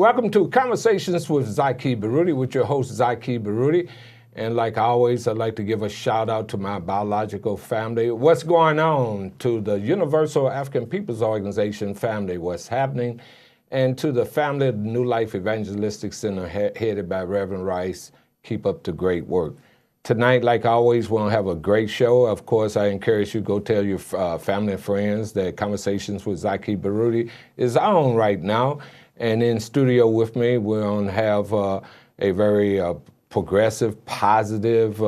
Welcome to Conversations with Zaki Baruti, with your host, Zaki Baruti. And like always, I'd like to give a shout out to my biological family. What's going on? To the Universal African Peoples Organization family, what's happening? And to the family of the New Life Evangelistic Center headed by Reverend Rice. Keep up the great work. Tonight, like always, we'll have a great show. Of course, I encourage you to go tell your family and friends that Conversations with Zaki Baruti is on right now. And in studio with me, we're going to have a very progressive, positive,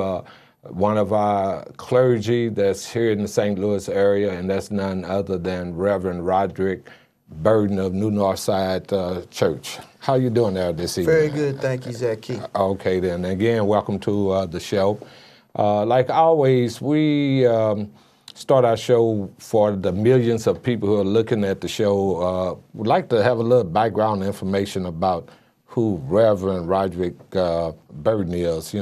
one of our clergy that's here in the St. Louis area, and that's none other than Reverend Rodrick Burton of New Northside Church. How you doing there this evening? Very good, thank you, Zaki. Okay, then. Again, welcome to the show. Like always, we start our show for the millions of people who are looking at the show. We'd like to have a little background information about who Reverend Rodrick Burton is.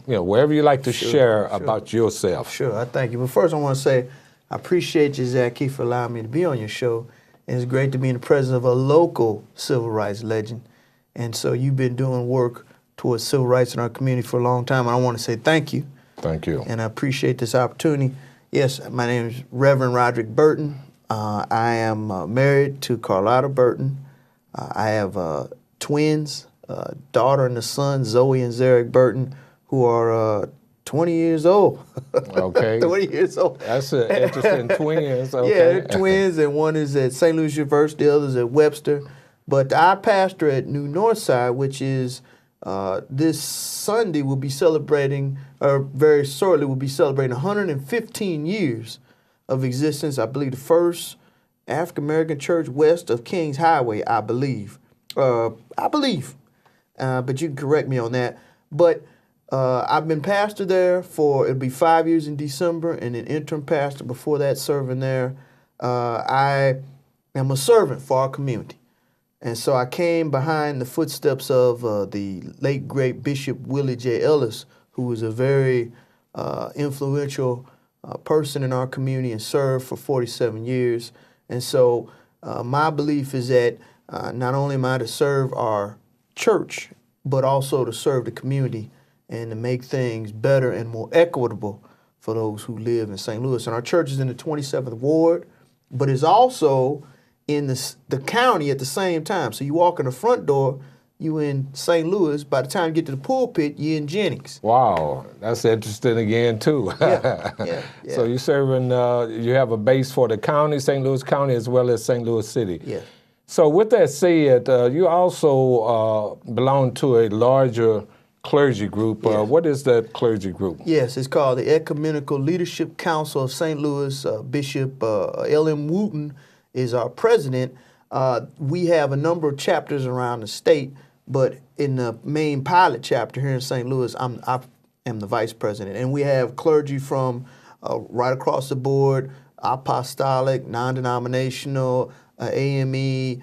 Wherever you like to share about yourself. Sure, I thank you. But first, I want to say I appreciate you, Zaki, for allowing me to be on your show. And it's great to be in the presence of a local civil rights legend. And so you've been doing work towards civil rights in our community for a long time. And I want to say thank you. Thank you. And I appreciate this opportunity. Yes, my name is Reverend Rodrick Burton. I am married to Carlotta Burton. I have twins, daughter and a son, Zoe and Zarek Burton, who are 20 years old. Okay. 20 years old. That's an interesting twins. Okay. Yeah, they're twins, and one is at St. Louis University, the other is at Webster. But I pastor at New Northside, which is this Sunday will be celebrating, or very shortly will be celebrating 115 years of existence. I believe the first African-American church west of Kings Highway, I believe. But you can correct me on that. But I've been pastor there it'll be 5 years in December, and an interim pastor before that serving there. I am a servant for our community. And so I came behind the footsteps of the late, great Bishop Willie J. Ellis, who was a very influential person in our community and served for 47 years. And so my belief is that not only am I to serve our church, but also to serve the community and to make things better and more equitable for those who live in St. Louis. And our church is in the 27th Ward, but it's also in the county at the same time. So you walk in the front door, you in St. Louis. By the time you get to the pulpit, you're in Jennings. Wow, that's interesting again, too. Yeah. So you're serving, you have a base for the county, St. Louis County, as well as St. Louis City. Yeah. So with that said, you also belong to a larger clergy group. Yes. What is that clergy group? Yes, it's called the Ecumenical Leadership Council of St. Louis. Bishop L.M. Wooten is our president. We have a number of chapters around the state, but in the main pilot chapter here in St. Louis, I am the vice president. And we have clergy from right across the board, apostolic, non-denominational, AME,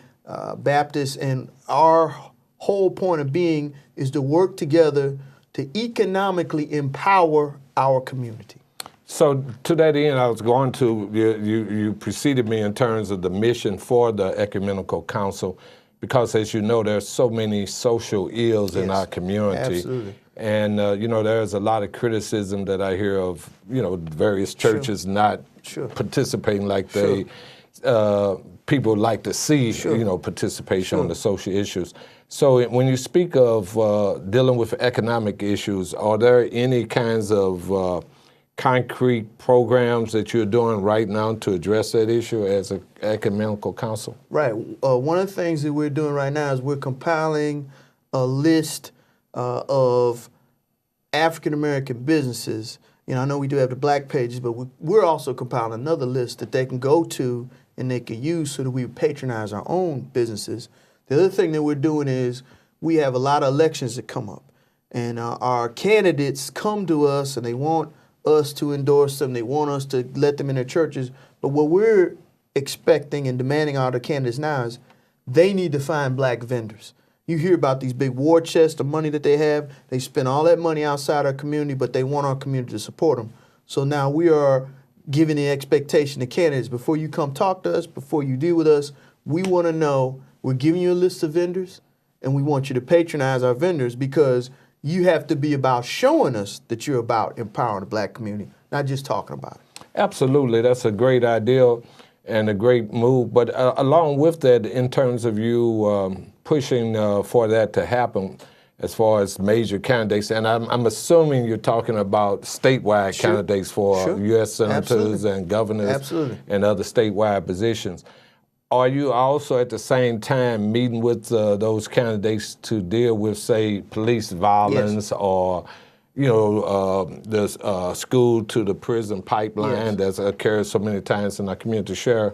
Baptist, and our whole point of being is to work together to economically empower our community. So to that end, I was going to, you preceded me in terms of the mission for the Ecumenical Council, because as you know, there's so many social ills in our community. Absolutely. And, there's a lot of criticism that I hear of, various churches not participating like they, people like to see, participation on the social issues. So when you speak of dealing with economic issues, are there any kinds of concrete programs that you're doing right now to address that issue as an ecumenical council? Right. One of the things that we're doing right now is we're compiling a list of African-American businesses. I know we do have the black pages, but we're also compiling another list that they can go to and they can use so that we patronize our own businesses. The other thing that we're doing is we have a lot of elections that come up, and our candidates come to us and they want us to endorse them. They want us to let them in their churches. But what we're expecting and demanding out of the candidates now is they need to find black vendors. You hear about these big war chests of money that they have. They spend all that money outside our community, but they want our community to support them. So now we are giving the expectation to candidates, before you come talk to us, before you deal with us, we want to know, we're giving you a list of vendors. and we want you to patronize our vendors because you have to be about showing us that you're about empowering the black community, not just talking about it. Absolutely. That's a great idea and a great move. But along with that, in terms of you pushing for that to happen, as far as major candidates, and I'm assuming you're talking about statewide candidates for U.S. senators and governors and other statewide positions. Are you also at the same time meeting with those candidates to deal with, say, police violence or, you know, the school to the prison pipeline that's occurred so many times in our community? Share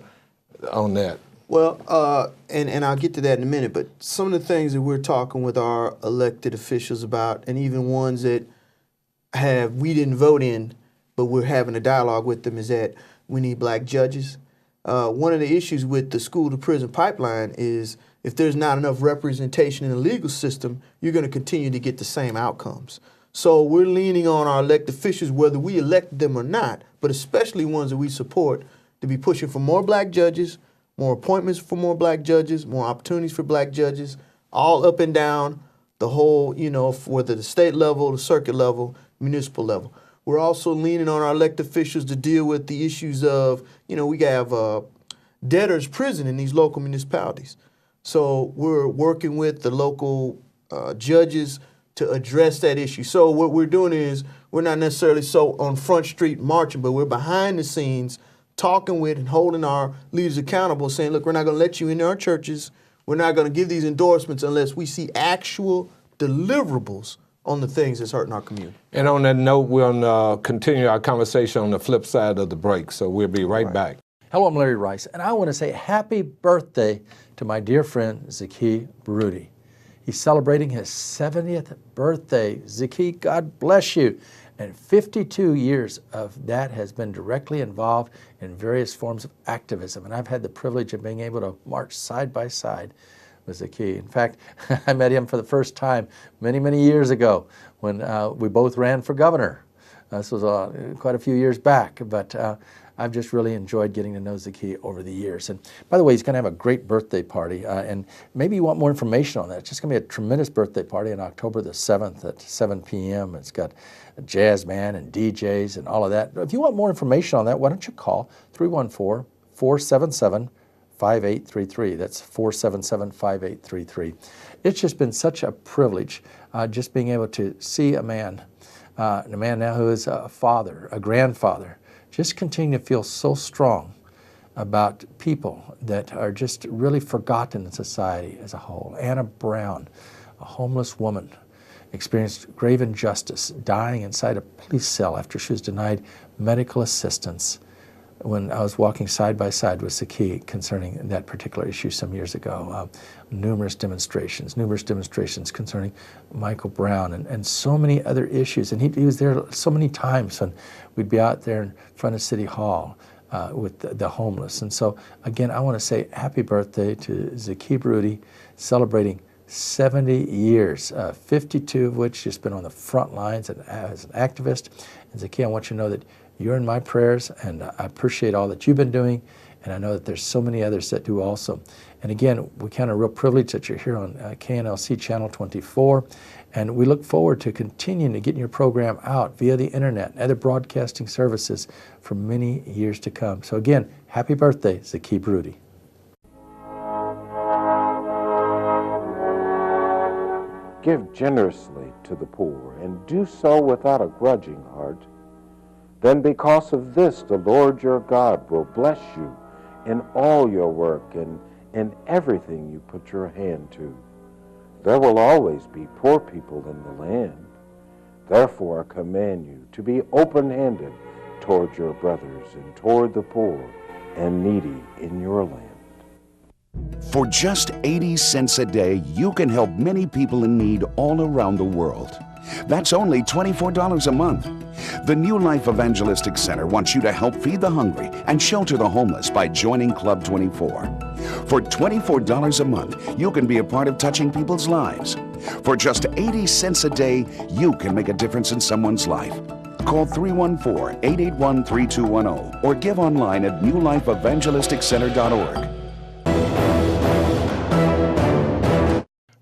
on that. Well, and I'll get to that in a minute, but some of the things that we're talking with our elected officials about, and even ones that we didn't vote in, but we're having a dialogue with them, is that we need black judges. One of the issues with the school to prison pipeline is if there's not enough representation in the legal system, you're going to continue to get the same outcomes. So we're leaning on our elected officials, whether we elect them or not, but especially ones that we support, to be pushing for more black judges, more appointments for more black judges, more opportunities for black judges, all up and down the whole, you know, whether the state level, the circuit level, municipal level. We're also leaning on our elected officials to deal with the issues of, you know, we have debtors prison in these local municipalities. So we're working with the local judges to address that issue. So what we're doing is we're not necessarily so on Front Street marching, but we're behind the scenes talking with and holding our leaders accountable, saying, look, we're not going to let you into our churches. We're not going to give these endorsements unless we see actual deliverables on the things that's hurting our community. And on that note, we'll continue our conversation on the flip side of the break, so we'll be right back. Hello, I'm Larry Rice, and I want to say happy birthday to my dear friend, Zaki Baruti. He's celebrating his 70th birthday. Zaki, God bless you. And 52 years of that has been directly involved in various forms of activism. And I've had the privilege of being able to march side by side with Zaki. In fact, I met him for the first time many, many years ago when we both ran for governor. This was quite a few years back, but I've just really enjoyed getting to know Zaki over the years. And by the way, he's going to have a great birthday party, and maybe you want more information on that. It's just going to be a tremendous birthday party on October the 7th at 7 p.m. It's got a jazz band and DJs and all of that. If you want more information on that, why don't you call 314-477-5833. That's 477-5833. It's just been such a privilege just being able to see a man now who is a father, a grandfather, just continue to feel so strong about people that are just really forgotten in society as a whole. Anna Brown, a homeless woman, experienced grave injustice, dying inside a police cell after she was denied medical assistance when I was walking side by side with Zaki concerning that particular issue some years ago. Numerous demonstrations concerning Michael Brown and so many other issues. And he was there so many times when we'd be out there in front of City Hall with the homeless. And so, again, I want to say happy birthday to Zaki Baruti, celebrating 70 years, 52 of which has been on the front lines as an activist. And Zaki, I want you to know that you're in my prayers, and I appreciate all that you've been doing, and I know that there's so many others that do also. And again, we count a real privilege that you're here on KNLC Channel 24, and we look forward to continuing to getting your program out via the internet and other broadcasting services for many years to come. So again, happy birthday, Zaki Baruti. Give generously to the poor, and do so without a grudging heart. Then because of this, the Lord your God will bless you in all your work and in everything you put your hand to. There will always be poor people in the land. Therefore I command you to be open-handed toward your brothers and toward the poor and needy in your land. For just 80 cents a day, you can help many people in need all around the world. That's only $24 a month. The New Life Evangelistic Center wants you to help feed the hungry and shelter the homeless by joining Club 24. For $24 a month, you can be a part of touching people's lives. For just 80 cents a day, you can make a difference in someone's life. Call 314-881-3210 or give online at newlifeevangelisticcenter.org.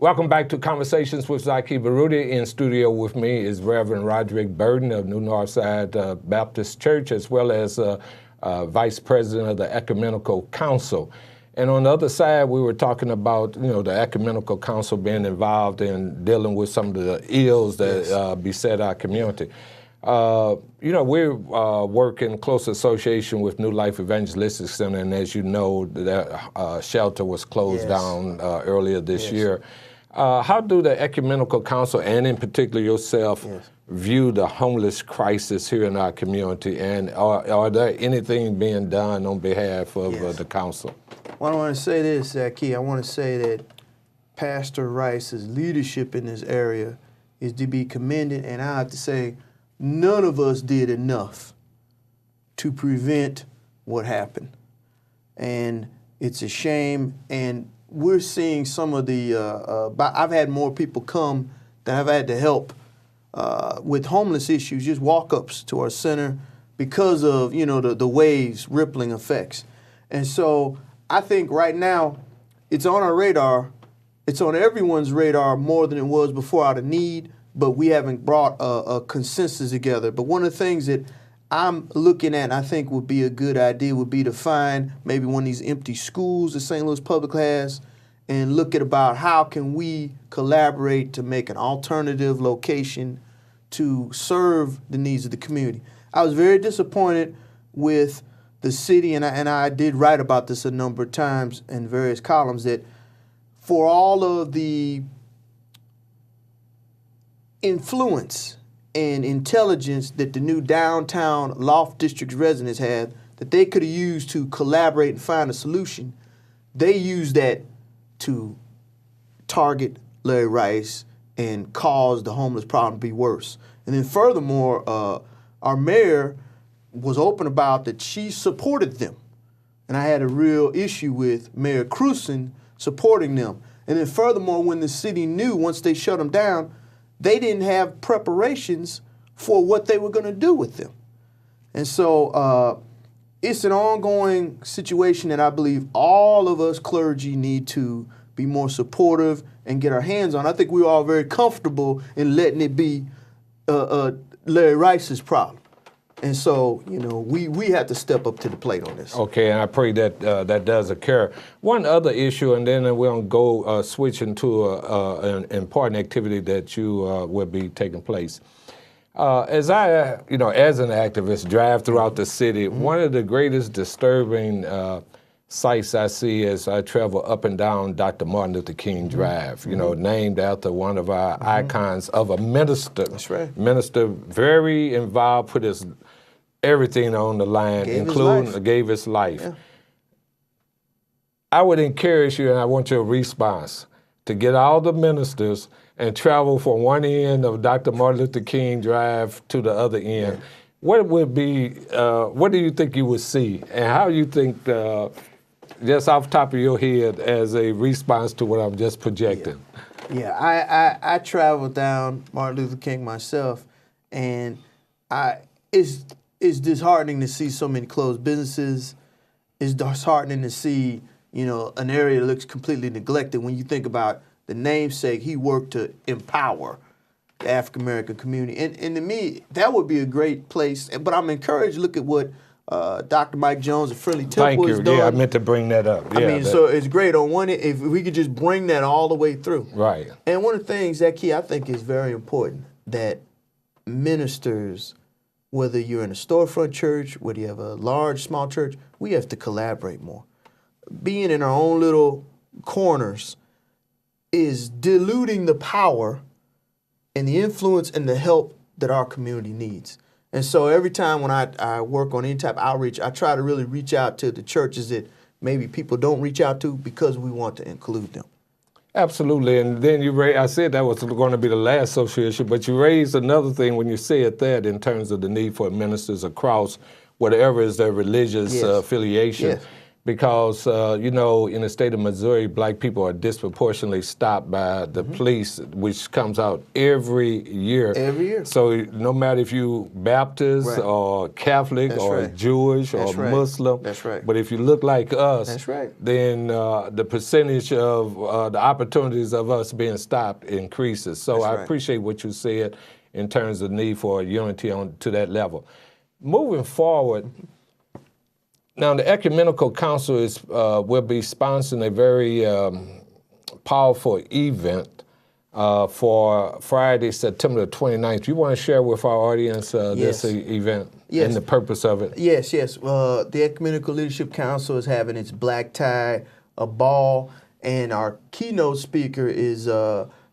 Welcome back to Conversations with Zaki Baruti. In studio with me is Reverend Rodrick Burton of New Northside Baptist Church, as well as Vice President of the Ecumenical Council. And on the other side, we were talking about, the Ecumenical Council being involved in dealing with some of the ills that beset our community. We work in close association with New Life Evangelistic Center, and as you know, that shelter was closed down earlier this year. How do the Ecumenical Council, and in particular yourself, view the homeless crisis here in our community, and are there anything being done on behalf of the council? Well, I want to say this, Zaki. I want to say that Pastor Rice's leadership in this area is to be commended, and I have to say, none of us did enough to prevent what happened. And it's a shame, and we're seeing some of the, I've had more people come than I've had to help with homeless issues, just walk-ups to our center because of, the waves, rippling effects. And so I think right now it's on our radar. It's on everyone's radar more than it was before out of need, but we haven't brought a consensus together. But one of the things that I'm looking at and I think would be a good idea would be to find maybe one of these empty schools that St. Louis Public has and look at about how can we collaborate to make an alternative location to serve the needs of the community. I was very disappointed with the city, and I did write about this a number of times in various columns, that for all of the influence and intelligence that the new downtown Loft District residents have that they could have used to collaborate and find a solution, they used that to target Larry Rice and cause the homeless problem to be worse. And then furthermore, our mayor was open about that she supported them. And I had a real issue with Mayor Cruson supporting them. And then furthermore, when the city knew once they shut them down, they didn't have preparations for what they were going to do with them. And so it's an ongoing situation that I believe all of us clergy need to be more supportive and get our hands on. I think we're all very comfortable in letting it be Larry Rice's problem. And so, we have to step up to the plate on this. Okay, and I pray that that does occur. One other issue, and then we're going to go switch into an important activity that you will be taking place. As I, as an activist, drive throughout the city, one of the greatest disturbing sights I see as I travel up and down Dr. Martin Luther King Drive, named after one of our icons of a minister. That's right. Minister very involved, put his everything on the line, gave his life. Yeah. I would encourage you, and I want your response, to get all the ministers and travel from one end of Dr. Martin Luther King Drive to the other end. Yeah. What would be, what do you think you would see, and how you think, just off the top of your head, as a response to what I'm just projecting? Yeah, I traveled down Martin Luther King myself, and it's disheartening to see so many closed businesses. It's disheartening to see, an area that looks completely neglected when you think about the namesake he worked to empower the African-American community. And to me, that would be a great place. But I'm encouraged to look at what Dr. Mike Jones of Friendly Temple has done. Yeah, I meant to bring that up. Yeah, so it's great. On one end, if we could just bring that all the way through. Right. And one of the things, Zaki, I think is very important, that ministers, whether you're in a storefront church, whether you have a large, small church, we have to collaborate more. Being in our own little corners is diluting the power and the influence and the help that our community needs. And so every time when I work on any type of outreach, I try to really reach out to the churches that maybe people don't reach out to because we want to include them. Absolutely, and then I said that was going to be the last social issue, but you raised another thing when you said that in terms of the need for ministers across whatever is their religious affiliation. Yes. because, you know, in the state of Missouri, black people are disproportionately stopped by the police, which comes out every year. Every year. So no matter if you Baptist Right. or Catholic That's or right. Jewish That's or right. Muslim, That's right. but if you look like us, That's right. then the percentage of the opportunities of us being stopped increases. So That's I right. appreciate what you said in terms of need for unity to that level. Moving forward, now the Ecumenical Council will be sponsoring a very powerful event for Friday, September the 29th. You want to share with our audience Yes. this event Yes. and the purpose of it? Yes, yes. The Ecumenical Leadership Council is having its black tie, a ball, and our keynote speaker is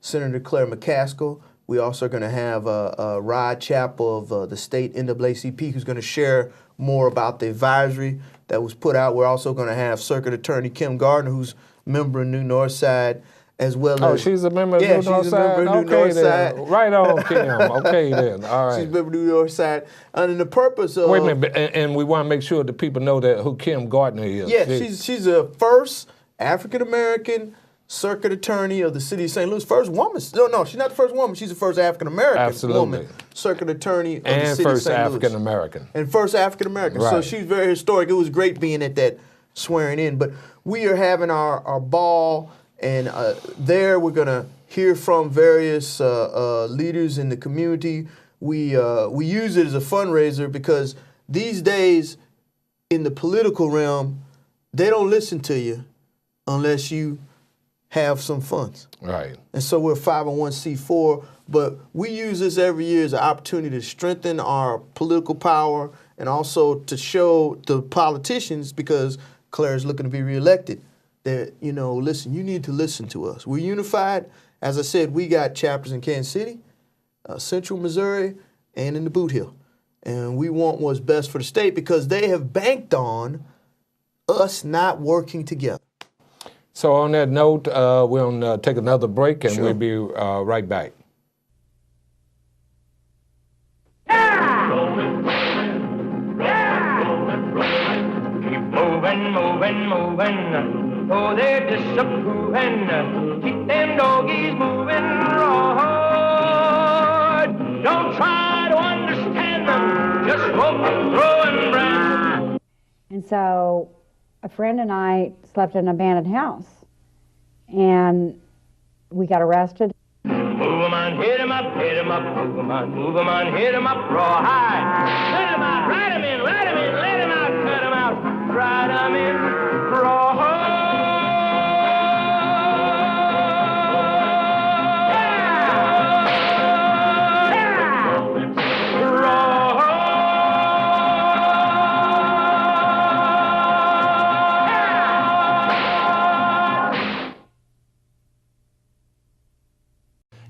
Senator Claire McCaskill. We also are going to have Rod Chappell of the state NAACP, who's going to share more about the advisory that was put out. We're also going to have Circuit Attorney Kim Gardner, who's a member of New Northside, as well as... She's a member of Yeah, New Northside? she's a member of New Okay, then. Northside. Right on, Kim. Okay, then. All right. She's a member of New Northside. And the purpose of... Wait a minute, and we want to make sure that people know that who Kim Gardner is. Yeah, she's a first African-American circuit attorney of the city of St. Louis. First woman. No, she's not the first woman. She's the first African-American woman circuit attorney of the and city of first St. Louis. African-American. And first African-American. So Right. she's very historic. It was great being at that swearing in. But we are having our ball, and there we're going to hear from various leaders in the community. We use it as a fundraiser because these days in the political realm, they don't listen to you unless you have some funds. Right. And so we're 501c4, but we use this every year as an opportunity to strengthen our political power and also to show the politicians, because Claire is looking to be reelected, that, you know, listen, you need to listen to us. We're unified. As I said, we got chapters in Kansas City, Central Missouri, and in the Boot Hill. And we want what's best for the state because they have banked on us not working together. So on that note, we'll take another break and Sure. we'll be right back. Keep moving, moving, moving. Oh, they're disapproving. Keep them doggies moving right. Don't try to understand them. Just rope and throw and brand. And so a friend and I slept in an abandoned house, and we got arrested. Move 'em on, hit 'em up, hit 'em up. Move 'em on, hit 'em up, raw high. Let 'em out, ride 'em in, let 'em in, let 'em out, cut 'em out, ride 'em in, raw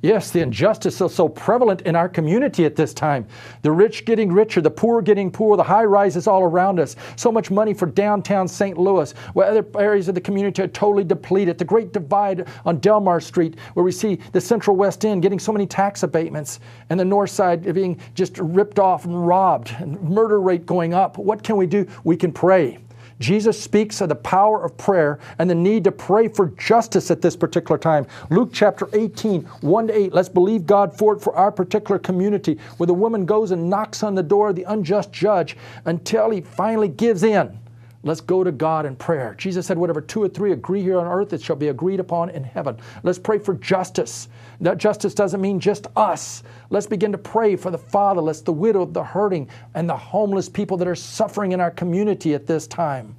Yes, the injustice is so prevalent in our community at this time. The rich getting richer, the poor getting poor, the high rises all around us. So much money for downtown St. Louis, where other areas of the community are totally depleted. The Great Divide on Delmar Street, where we see the Central West End getting so many tax abatements, and the North Side being just ripped off and robbed, and murder rate going up. What can we do? We can pray. Jesus speaks of the power of prayer and the need to pray for justice at this particular time. Luke chapter 18, 1-8. Let's believe God for it for our particular community, where the woman goes and knocks on the door of the unjust judge until he finally gives in. Let's go to God in prayer. Jesus said, whatever 2 or 3 agree here on earth, it shall be agreed upon in heaven. Let's pray for justice. That justice doesn't mean just us. Let's begin to pray for the fatherless, the widow, the hurting, and the homeless people that are suffering in our community at this time.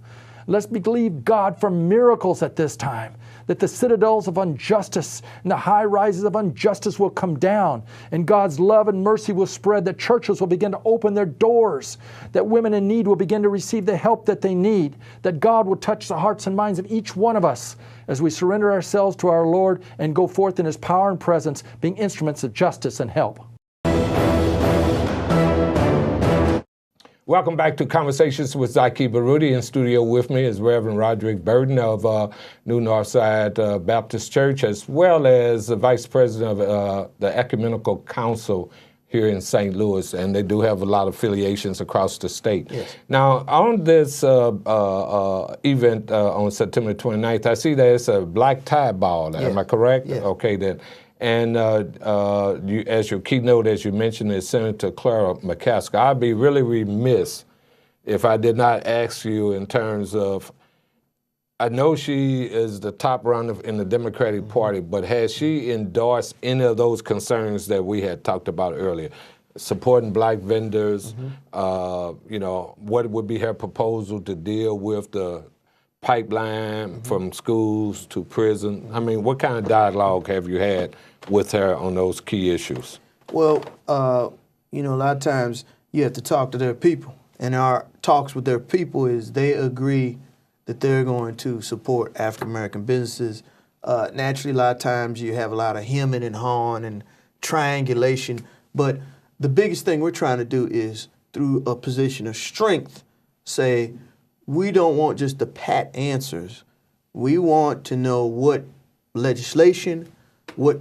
Let's believe God for miracles at this time, that the citadels of injustice and the high rises of injustice will come down, and God's love and mercy will spread, that churches will begin to open their doors, that women in need will begin to receive the help that they need, that God will touch the hearts and minds of each one of us as we surrender ourselves to our Lord and go forth in His power and presence, being instruments of justice and help. Welcome back to Conversations with Zaki Baruti. In studio with me is Reverend Rodrick Burton of New Northside Baptist Church, as well as the Vice President of the Ecumenical Council here in St. Louis, and they do have a lot of affiliations across the state. Yes. Now, on this event on September 29th, I see that it's a black tie ball. Am I correct? Yes. Okay, then. And you, as your keynote, as you mentioned, is Senator Clara McCaskill. I'd be really remiss if I did not ask you in terms of, I know she is the top runner in the Democratic Party, but has she endorsed any of those concerns that we had talked about earlier? Supporting black vendors, you know, what would be her proposal to deal with the pipeline from schools to prison? I mean, what kind of dialogue have you had with her on those key issues? Well, you know, a lot of times you have to talk to their people, and our talks with their people is they agree that they're going to support African-American businesses. Naturally, a lot of times you have a lot of hemming and hawing and triangulation, but the biggest thing we're trying to do is, through a position of strength, say, we don't want just the pat answers. We want to know what legislation,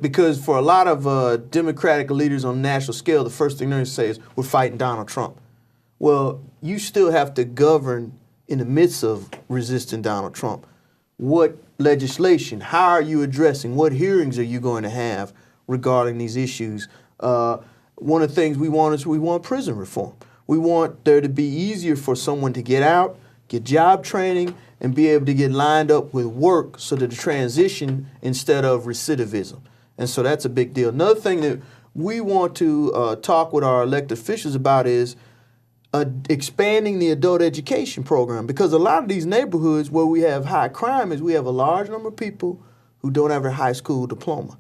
because for a lot of Democratic leaders on a national scale, the first thing they're going to say is, we're fighting Donald Trump. Well, you still have to govern in the midst of resisting Donald Trump. What legislation? How are you addressing? What hearings are you going to have regarding these issues? One of the things we want is we want prison reform. We want there to be easier for someone to get out, get job training, and be able to get lined up with work so that the transition instead of recidivism. And so that's a big deal. Another thing that we want to talk with our elected officials about is expanding the adult education program, because a lot of these neighborhoods where we have high crime is we have a large number of people who don't have a high school diploma.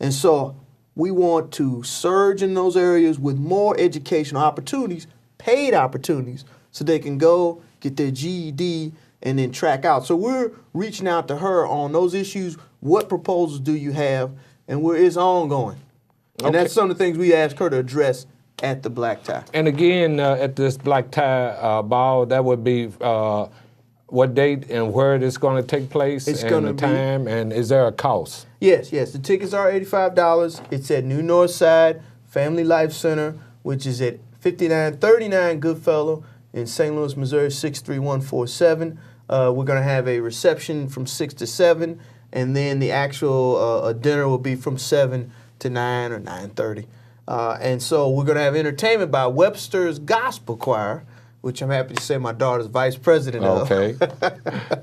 And so we want to surge in those areas with more educational opportunities, paid opportunities, so they can go get their GED and then track out. So we're reaching out to her on those issues. What proposals do you have? And it's ongoing. And that's some of the things we asked her to address at the black tie. And again, at this black tie ball, that would be what date and where it is going to take place, It's and going the to time, and is there a cost? Yes. The tickets are $85. It's at New North Side Family Life Center, which is at 5939 Goodfellow in St. Louis, Missouri, 63147. We're going to have a reception from 6 to 7, and then the actual dinner will be from 7 to 9 or 9:30. And so we're going to have entertainment by Webster's Gospel Choir, which I'm happy to say my daughter's vice president of. Okay.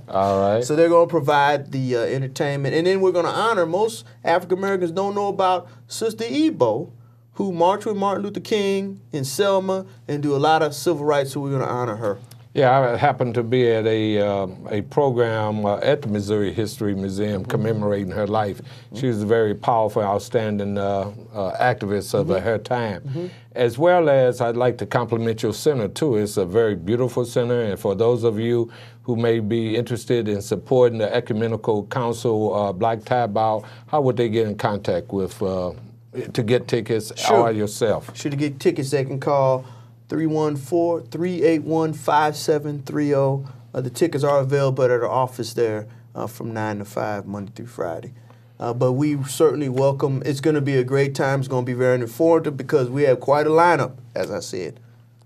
All right. So they're going to provide the entertainment. And then we're going to honor, most African Americans don't know about Sister Ebo, who marched with Martin Luther King in Selma and do a lot of civil rights, so we're going to honor her. Yeah, I happened to be at a program at the Missouri History Museum commemorating her life. She was a very powerful, outstanding activist of her time. As well as, I'd like to compliment your center too. It's a very beautiful center, and for those of you who may be interested in supporting the Ecumenical Council Black Tie Ball, how would they get in contact with to get tickets or yourself? Sure, to get tickets, they can call 314-381-5730. The tickets are available at our office there from 9 to 5, Monday through Friday. But we certainly welcome. It's going to be a great time. It's going to be very informative because we have quite a lineup, as I said.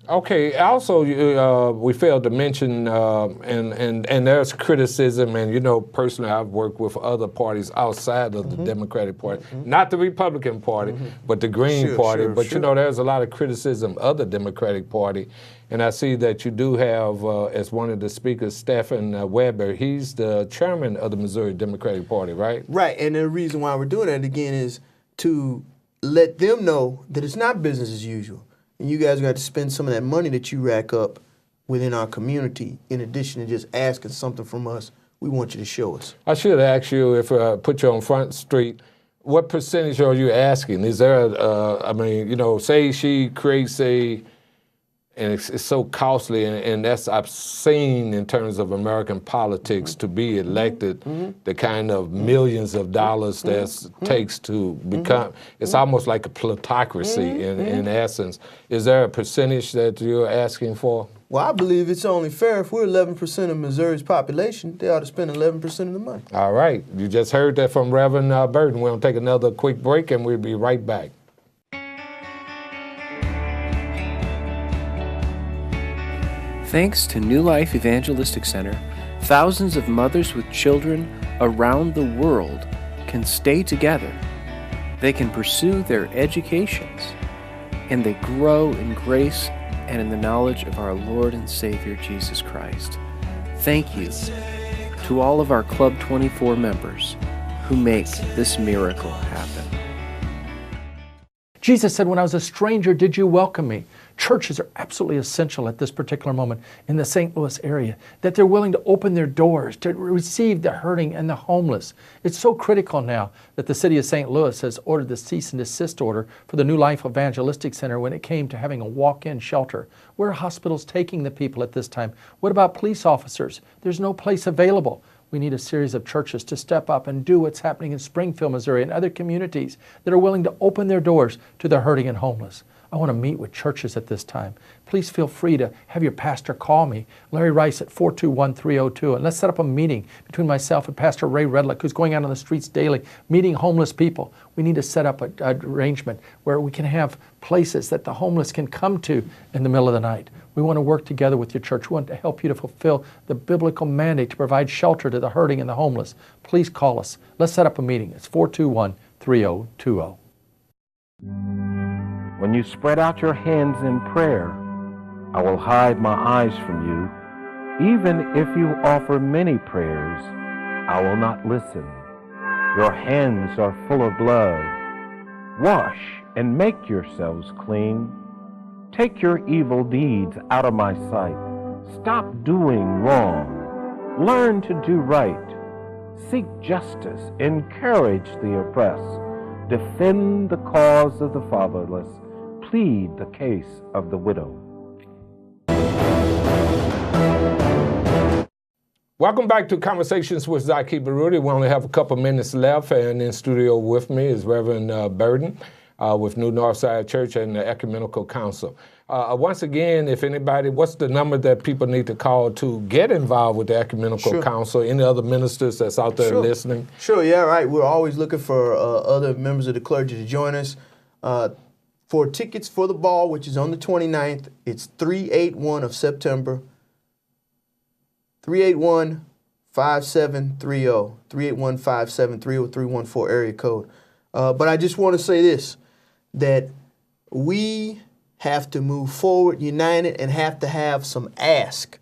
Okay. Also, we failed to mention, and there's criticism, and you know, personally, I've worked with other parties outside of the Democratic Party, not the Republican Party, but the Green Party. But you know, there's a lot of criticism of the Democratic Party, and I see that you do have, as one of the speakers, Stephen Weber. He's the chairman of the Missouri Democratic Party, right? Right, and the reason why we're doing that again is to let them know that it's not business as usual. And you guys got to spend some of that money that you rack up within our community. In addition to just asking something from us, we want you to show us. I should ask you, if I put you on Front Street, what percentage are you asking? Is there I mean, you know, say she creates and it's so costly, and that's I've seen in terms of American politics to be elected, the kind of millions of dollars that takes to become, it's almost like a plutocracy in essence. Is there a percentage that you're asking for? Well, I believe it's only fair. If we're 11% of Missouri's population, they ought to spend 11% of the money. All right. You just heard that from Reverend Burton. We'll take another quick break, and we'll be right back. Thanks to New Life Evangelistic Center, thousands of mothers with children around the world can stay together. They can pursue their educations, and they grow in grace and in the knowledge of our Lord and Savior Jesus Christ. Thank you to all of our Club 24 members who make this miracle happen. Jesus said, when I was a stranger, did you welcome me? Churches are absolutely essential at this particular moment in the St. Louis area, that they're willing to open their doors to receive the hurting and the homeless. It's so critical now that the city of St. Louis has ordered the cease and desist order for the New Life Evangelistic Center when it came to having a walk-in shelter. Where are hospitals taking the people at this time? What about police officers? There's no place available. We need a series of churches to step up and do what's happening in Springfield, Missouri, and other communities that are willing to open their doors to the hurting and homeless. I want to meet with churches at this time. Please feel free to have your pastor call me, Larry Rice at 421-302, and let's set up a meeting between myself and Pastor Ray Redlick, who's going out on the streets daily, meeting homeless people. We need to set up an arrangement where we can have places that the homeless can come to in the middle of the night. We want to work together with your church. We want to help you to fulfill the biblical mandate to provide shelter to the hurting and the homeless. Please call us. Let's set up a meeting. It's 421-3020. When you spread out your hands in prayer, I will hide my eyes from you. Even if you offer many prayers, I will not listen. Your hands are full of blood. Wash and make yourselves clean. Take your evil deeds out of my sight. Stop doing wrong. Learn to do right. Seek justice. Encourage the oppressed. Defend the cause of the fatherless. Plead the case of the widow. Welcome back to Conversations with Zaki Baruti. We only have a couple minutes left, and in studio with me is Reverend Burton with New Northside Church and the Ecumenical Council. Once again, if anybody, what's the number that people need to call to get involved with the Ecumenical Council? Any other ministers that's out there listening? Sure, yeah, right. We're always looking for other members of the clergy to join us. For tickets for the ball, which is on the 29th, it's 381 of September. 381-5730. 381-5730, 314 area code. But I just want to say this, that we have to move forward, united, and have to have some ask.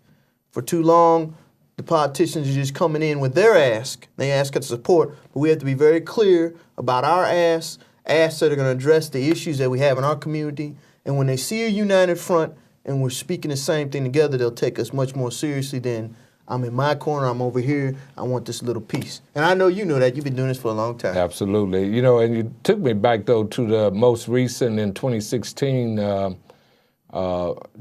For too long, the politicians are just coming in with their ask. They ask us support, but we have to be very clear about our asks that are going to address the issues that we have in our community. And when they see a united front and we're speaking the same thing together, they'll take us much more seriously than I'm in my corner, I'm over here, I want this little piece. And I know you know that. You've been doing this for a long time. Absolutely. You know, and you took me back, though, to the most recent in 2016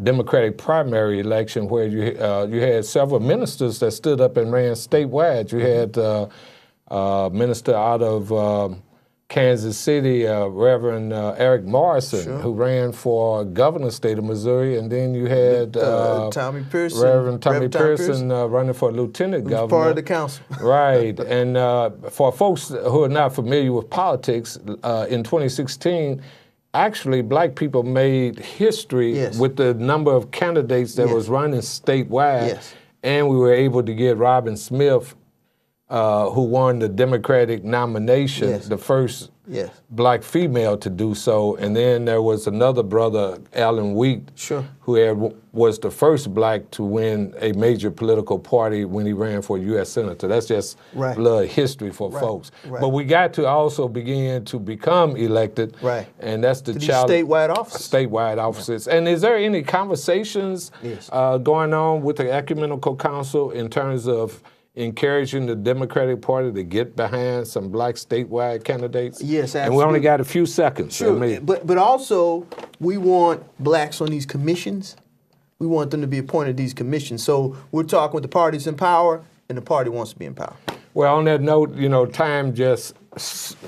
Democratic primary election where you had several ministers that stood up and ran statewide. You had minister out of Kansas City, Reverend Eric Morrison, who ran for governor of the state of Missouri, and then you had Tommy Pearson, Reverend Tommy Pearson running for lieutenant governor. Part of the council. Right, and for folks who are not familiar with politics, in 2016, actually black people made history with the number of candidates that was running statewide, and we were able to get Robin Smith, who won the Democratic nomination, the first black female to do so. And then there was another brother, Alan Wheat, who was the first black to win a major political party when he ran for U.S. Senator. That's just a little history for folks. But we got to also begin to become elected, and that's the challenge. Statewide offices. Statewide offices. And is there any conversations going on with the Ecumenical Council in terms of encouraging the Democratic Party to get behind some black statewide candidates? Yes, absolutely. And we only got a few seconds. But also, we want blacks on these commissions. We want them to be appointed to these commissions. So we're talking with the parties in power, and the party wants to be in power. Well, on that note, you know, time just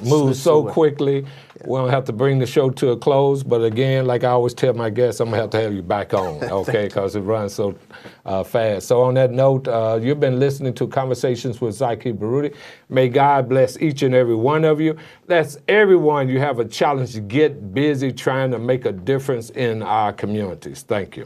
moves so quickly. We don't have to bring the show to a close, but again, like I always tell my guests, I'm going to have you back on, okay, because it runs so fast. So on that note, you've been listening to Conversations with Zaki Baruti. May God bless each and every one of you. That's everyone. You have a challenge to get busy trying to make a difference in our communities. Thank you.